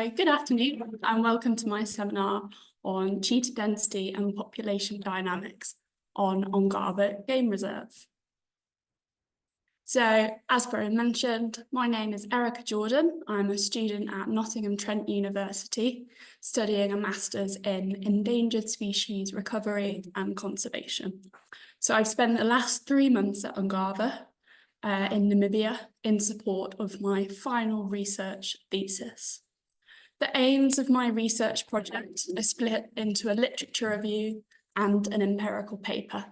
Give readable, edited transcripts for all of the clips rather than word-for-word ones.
So good afternoon and welcome to my seminar on cheetah density and population dynamics on Ongava Game Reserve. So as Brian mentioned, my name is Erica Jordan. I'm a student at Nottingham Trent University studying a Masters in Endangered Species Recovery and Conservation. So I've spent the last 3 months at Ongava in Namibia in support of my final research thesis. The aims of my research project are split into a literature review and an empirical paper.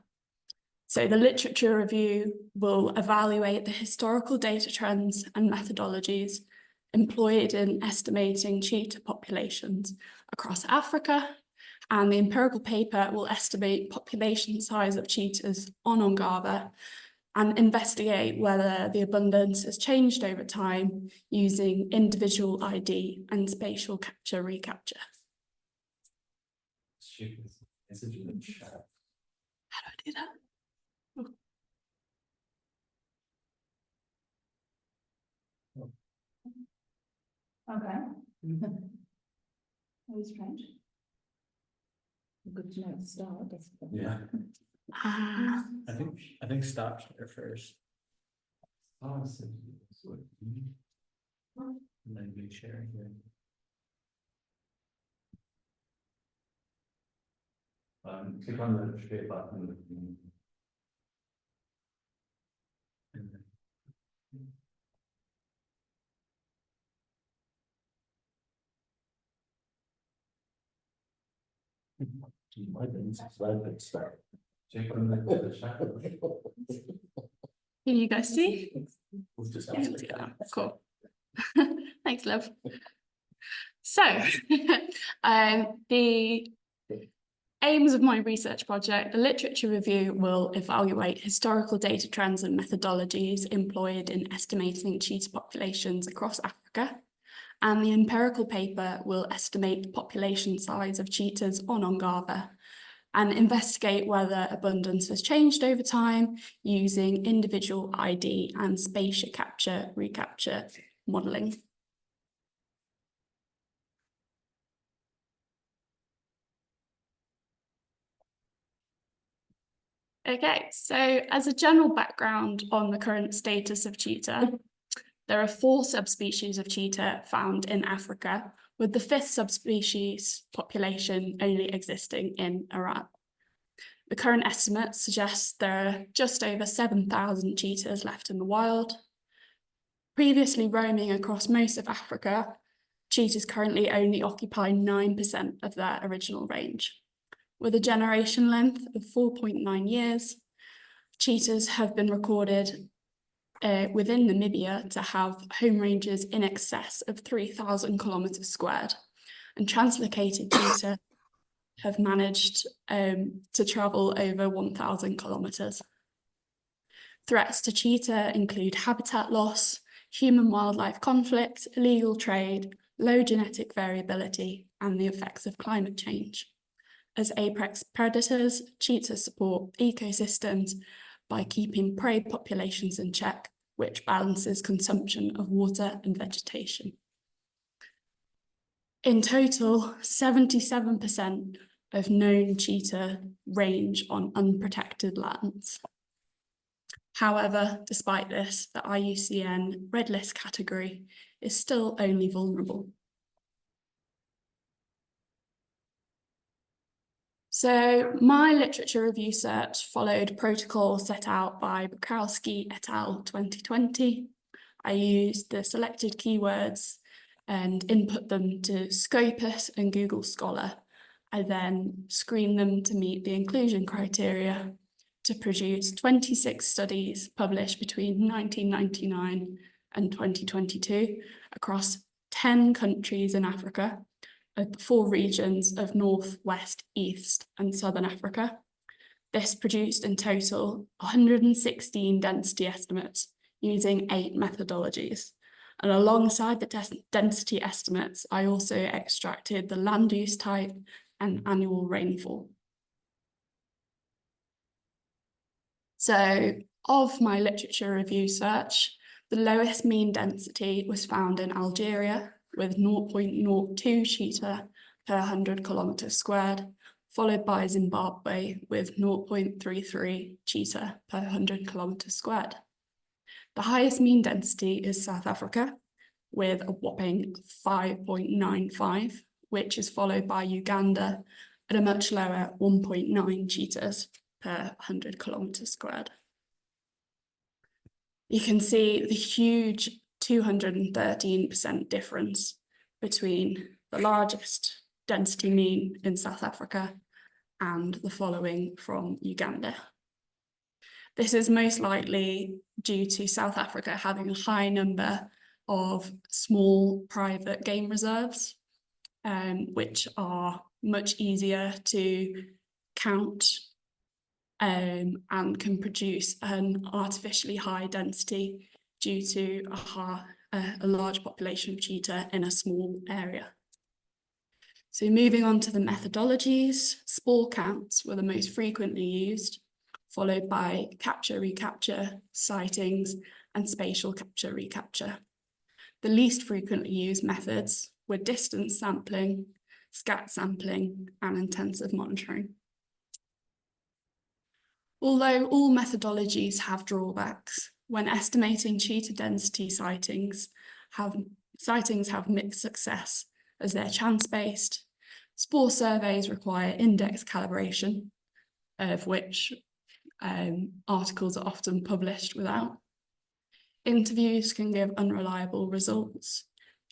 So the literature review will evaluate the historical data trends and methodologies employed in estimating cheetah populations across Africa, and the empirical paper will estimate population size of cheetahs on Ongava and investigate whether the abundance has changed over time using individual ID and spatial capture recapture. How do I do that? Okay. Very strange. Good to know at the start. Yeah. I think start there first. And then we share here. Click on the share button. Can you guys see? Cool. Thanks, love. So, the aims of my research project, the literature review will evaluate historical data trends and methodologies employed in estimating cheetah populations across Africa. And the empirical paper will estimate the population size of cheetahs on Ongava and investigate whether abundance has changed over time using individual ID and spatial capture recapture modelling. Okay, so as a general background on the current status of cheetah, there are 4 subspecies of cheetah found in Africa, with the 5th subspecies population only existing in Iran. The current estimate suggests there are just over 7,000 cheetahs left in the wild. Previously roaming across most of Africa, cheetahs currently only occupy 9% of their original range. With a generation length of 4.9 years, cheetahs have been recorded within Namibia to have home ranges in excess of 3,000 kilometres squared, and translocated cheetah have managed to travel over 1,000 kilometres. Threats to cheetah include habitat loss, human-wildlife conflict, illegal trade, low genetic variability, and the effects of climate change. As apex predators, cheetahs support ecosystems by keeping prey populations in check, which balances consumption of water and vegetation. In total, 77% of known cheetah range on unprotected lands. However, despite this, the IUCN Red List category is still only vulnerable. So my literature review search followed a protocol set out by Bukowski et al. 2020. I used the selected keywords and input them to Scopus and Google Scholar. I then screened them to meet the inclusion criteria to produce 26 studies published between 1999 and 2022 across 10 countries in Africa, 4 regions of North, West, East and Southern Africa. This produced in total 116 density estimates using 8 methodologies. And alongside the density estimates, I also extracted the land use type and annual rainfall. So of my literature review search, the lowest mean density was found in Algeria, with 0.02 cheetah per 100 kilometers squared, followed by Zimbabwe with 0.33 cheetah per 100 kilometers squared. The highest mean density is South Africa with a whopping 5.95, which is followed by Uganda at a much lower 1.9 cheetahs per 100 kilometers squared. You can see the huge 213% difference between the largest density mean in South Africa and the following from Uganda. This is most likely due to South Africa having a high number of small private game reserves, which are much easier to count and can produce an artificially high density due to a large population of cheetah in a small area. So moving on to the methodologies, spore counts were the most frequently used, followed by capture-recapture, sightings, and spatial capture-recapture. The least frequently used methods were distance sampling, scat sampling, and intensive monitoring. Although all methodologies have drawbacks, when estimating cheetah density sightings have mixed success as they're chance-based. Spore surveys require index calibration, of which articles are often published without. Interviews can give unreliable results.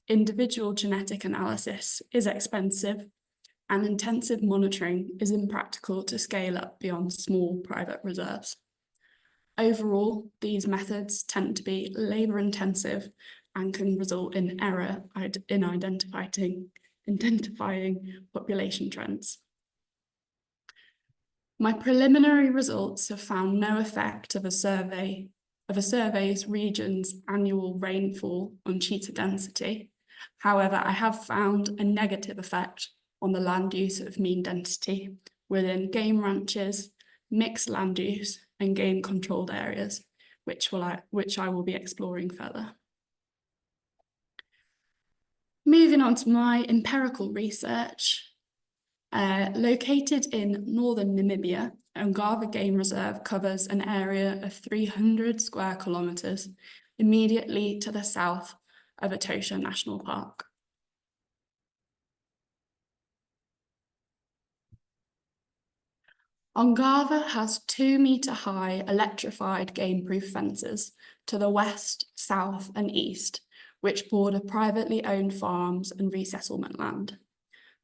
Individual genetic analysis is expensive, and intensive monitoring is impractical to scale up beyond small private reserves. Overall, these methods tend to be labour-intensive and can result in error in identifying population trends. My preliminary results have found no effect of a survey's region's annual rainfall on cheetah density. However, I have found a negative effect on the land use of mean density within game ranches, mixed land use, and game controlled areas, which I will be exploring further. Moving on to my empirical research, located in northern Namibia, Ongava Game Reserve covers an area of 300 square kilometres immediately to the south of Etosha National Park. Ongava has 2-metre high electrified game-proof fences to the west, south and east, which border privately owned farms and resettlement land.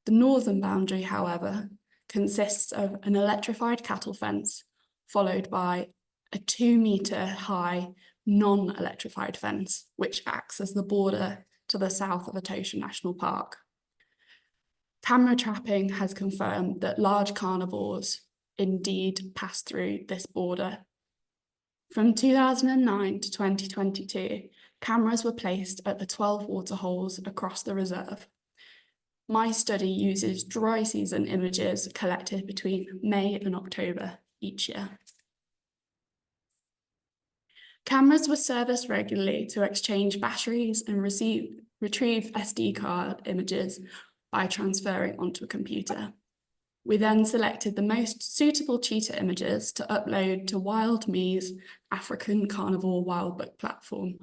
The northern boundary, however, consists of an electrified cattle fence, followed by a 2-metre high non-electrified fence, which acts as the border to the south of Etosha National Park. Camera trapping has confirmed that large carnivores indeed pass through this border. From 2009 to 2022, cameras were placed at the 12 waterholes across the reserve. My study uses dry season images collected between May and October each year. Cameras were serviced regularly to exchange batteries and retrieve SD card images by transferring onto a computer. We then selected the most suitable cheetah images to upload to WildMe's African Carnivore Wildbook platform.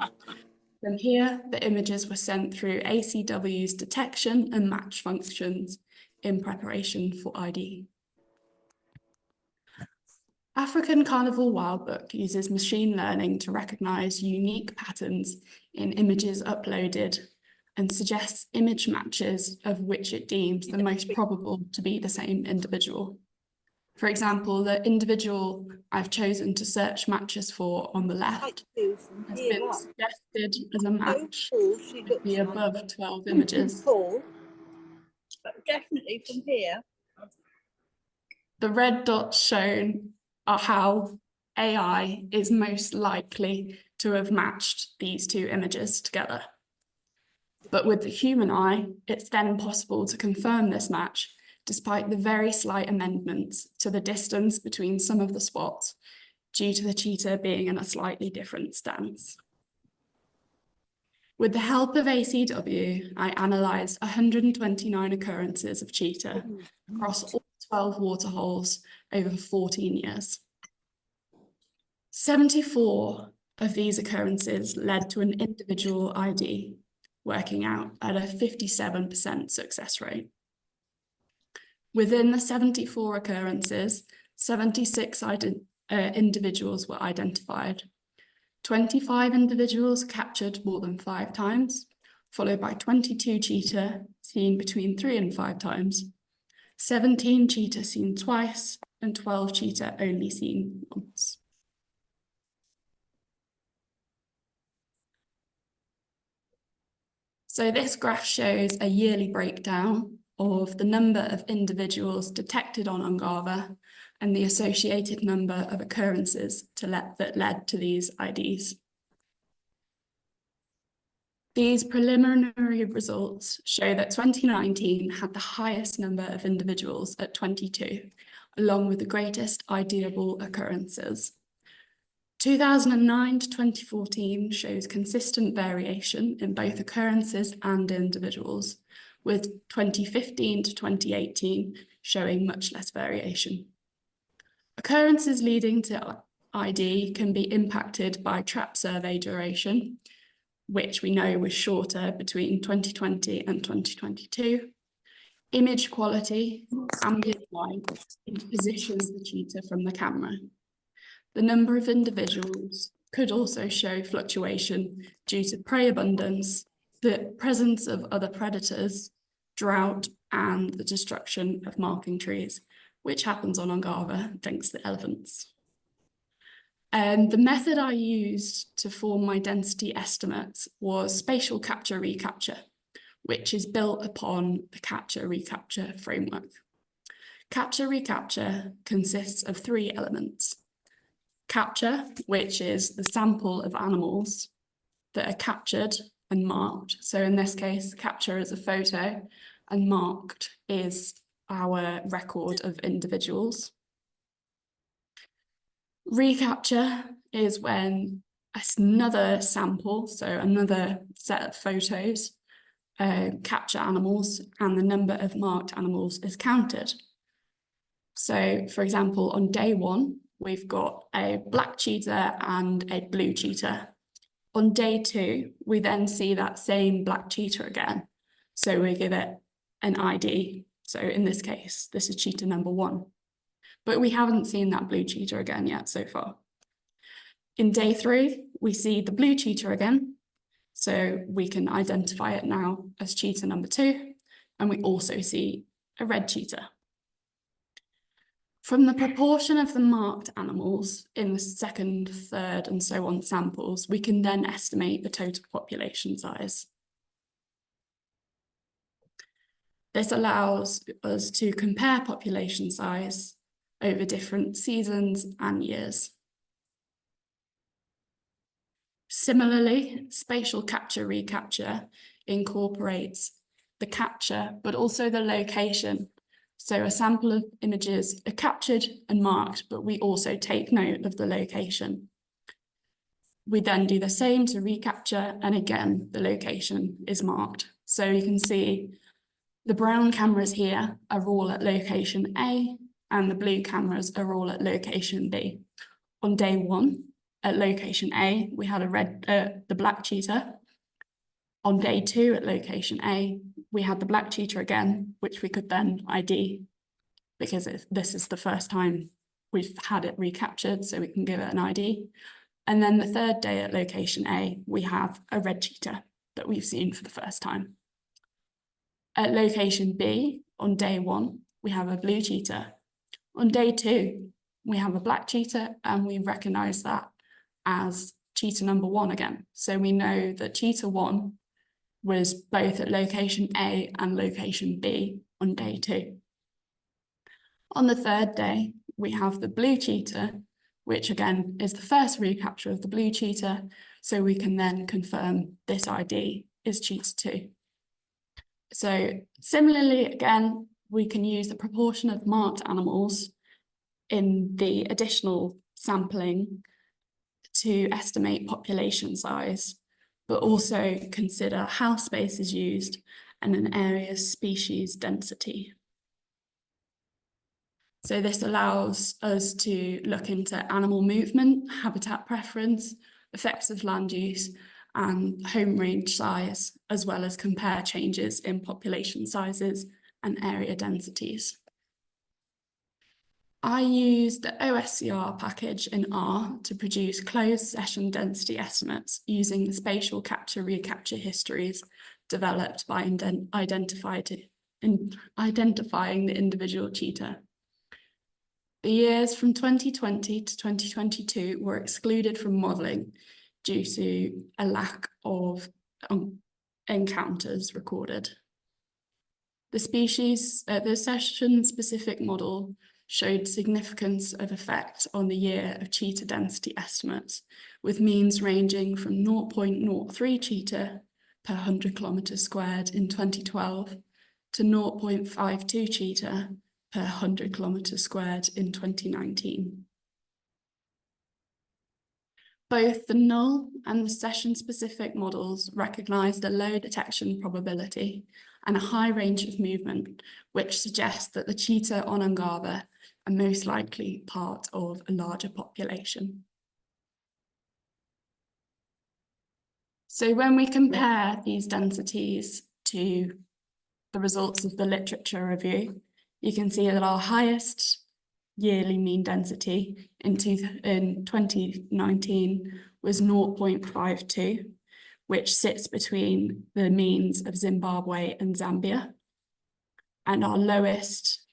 From here, the images were sent through ACW's detection and match functions in preparation for ID. African Carnivore Wildbook uses machine learning to recognise unique patterns in images uploaded and suggests image matches of which it deems the most probable to be the same individual. For example, the individual I've chosen to search matches for on the left has been suggested as a match with the above 12 images. But definitely from here. The red dots shown are how AI is most likely to have matched these two images together. But with the human eye, it's then possible to confirm this match despite the very slight amendments to the distance between some of the spots due to the cheetah being in a slightly different stance. With the help of ACW, I analysed 129 occurrences of cheetah across all 12 waterholes over 14 years. 74 of these occurrences led to an individual ID, working out at a 57% success rate. Within the 74 occurrences, 76 individuals were identified. 25 individuals captured more than 5 times, followed by 22 cheetah seen between 3 and 5 times, 17 cheetah seen twice, and 12 cheetah only seen once. So this graph shows a yearly breakdown of the number of individuals detected on Ongava and the associated number of occurrences that led to these IDs. These preliminary results show that 2019 had the highest number of individuals at 22, along with the greatest IDable occurrences. 2009 to 2014 shows consistent variation in both occurrences and individuals, with 2015 to 2018 showing much less variation. Occurrences leading to ID can be impacted by trap survey duration, which we know was shorter between 2020 and 2022, image quality, ambient light, and position of the cheetah from the camera. The number of individuals could also show fluctuation due to prey abundance, the presence of other predators, drought, and the destruction of marking trees, which happens on Ongava thanks to elephants. The method I used to form my density estimates was spatial capture-recapture, which is built upon the capture-recapture framework. Capture-recapture consists of 3 elements. Capture, which is the sample of animals that are captured and marked. So in this case, capture is a photo and marked is our record of individuals. Recapture is when another sample, so another set of photos, capture animals and the number of marked animals is counted. So for example, on day 1, we've got a black cheetah and a blue cheetah. On day 2, we then see that same black cheetah again. So we give it an ID. So in this case, this is cheetah number 1. But we haven't seen that blue cheetah again yet so far. In day 3, we see the blue cheetah again. So we can identify it now as cheetah number 2. And we also see a red cheetah. From the proportion of the marked animals in the 2nd, 3rd, and so on samples, we can then estimate the total population size. This allows us to compare population size over different seasons and years. Similarly, spatial capture-recapture incorporates the capture, but also the location. So a sample of images are captured and marked, but we also take note of the location. We then do the same to recapture, and again, the location is marked. So you can see the brown cameras here are all at location A, and the blue cameras are all at location B. On day 1, at location A, we had the black cheetah. On day 2, at location A, we had the black cheetah again, which we could then ID, because this is the first time we've had it recaptured, so we can give it an ID. And then the 3rd day at location A, we have a red cheetah that we've seen for the first time. At location B, on day 1, we have a blue cheetah. On day 2, we have a black cheetah, and we recognise that as cheetah number 1 again. So we know that cheetah 1 was both at location A and location B on day 2. On the 3rd day, we have the blue cheetah, which again is the first recapture of the blue cheetah, so we can then confirm this ID is cheetah 2. So similarly, again, we can use the proportion of marked animals in the additional sampling to estimate population size. but also consider how space is used and an area's species density. So this allows us to look into animal movement, habitat preference, effects of land use, and home range size, as well as compare changes in population sizes and area densities. I used the OSCR package in R to produce closed session density estimates using the spatial capture recapture histories developed by identifying the individual cheetah. The years from 2020 to 2022 were excluded from modelling due to a lack of encounters recorded. The session-specific model showed significance of effect on the year of cheetah density estimates, with means ranging from 0.03 cheetah per 100 kilometres squared in 2012 to 0.52 cheetah per 100 kilometres squared in 2019. Both the null and the session-specific models recognised a low detection probability and a high range of movement, which suggests that the cheetah on Ongava are most likely part of a larger population. So when we compare these densities to the results of the literature review, you can see that our highest yearly mean density in 2019 was 0.52, which sits between the means of Zimbabwe and Zambia. And our lowest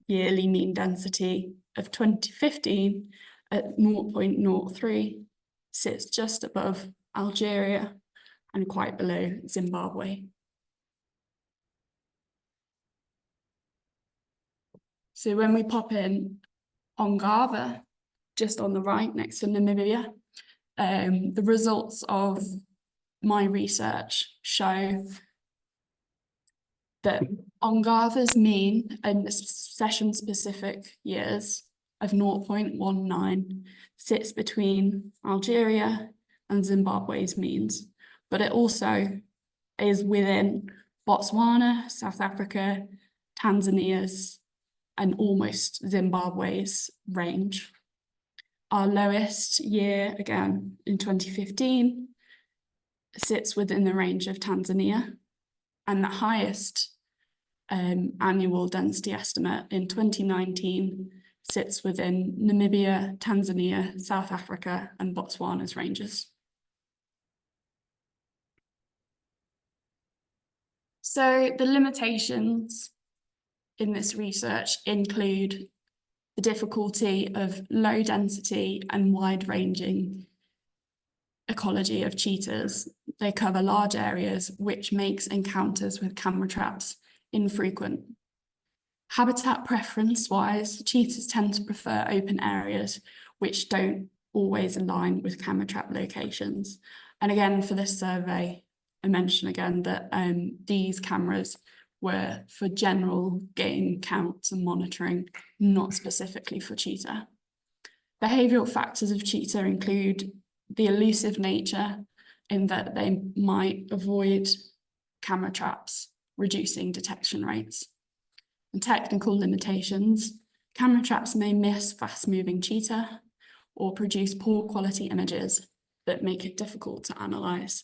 yearly mean density of 2015 at 0.03 sits just above Algeria and quite below Zimbabwe. So when we pop in Ongava, just on the right next to Namibia, the results of my research show that Ongava's mean in the session-specific years of 0.19 sits between Algeria and Zimbabwe's means, but it also is within Botswana, South Africa, Tanzania's, and almost Zimbabwe's range. Our lowest year, again, in 2015, sits within the range of Tanzania, and the highest annual density estimate in 2019 sits within Namibia, Tanzania, South Africa, and Botswana's ranges. So the limitations in this research include the difficulty of low density and wide-ranging ecology of cheetahs. They cover large areas, which makes encounters with camera traps infrequent. Habitat preference-wise, cheetahs tend to prefer open areas, which don't always align with camera trap locations. And again, for this survey, I mention again that these cameras were for general game counts and monitoring, not specifically for cheetah. Behavioural factors of cheetah include the elusive nature in that they might avoid camera traps, reducing detection rates. And technical limitations, camera traps may miss fast-moving cheetah or produce poor quality images that make it difficult to analyse.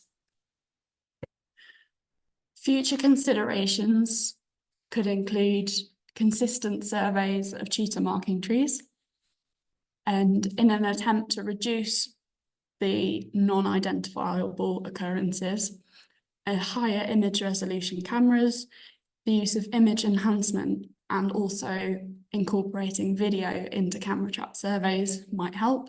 Future considerations could include consistent surveys of cheetah marking trees, and in an attempt to reduce the non-identifiable occurrences, a higher image resolution cameras, the use of image enhancement, and also incorporating video into camera trap surveys might help.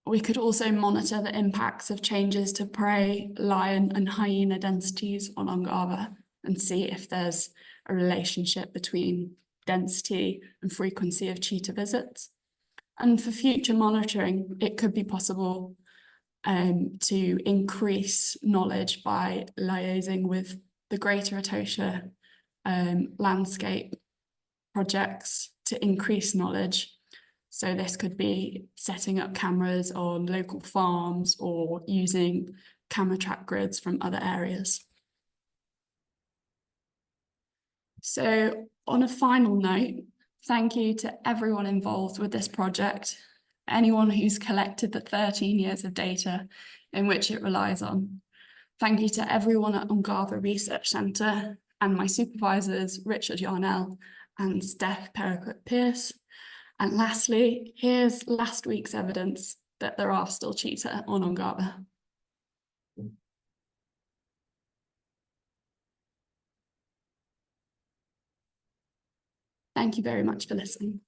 We could also monitor the impacts of changes to prey, lion, and hyena densities on Ongava and see if there's a relationship between density and frequency of cheetah visits. And for future monitoring, it could be possible to increase knowledge by liaising with the Greater Etosha landscape projects to increase knowledge So this could be setting up cameras on local farms or using camera track grids from other areas. So on a final note, thank you to everyone involved with this project, anyone who's collected the 13 years of data in which it relies on. Thank you to everyone at Ongava Research Centre and my supervisors, Richard Yarnell and Steph Perriquet-Pierce. And lastly, here's last week's evidence that there are still cheetah on Ongava. Thank you very much for listening.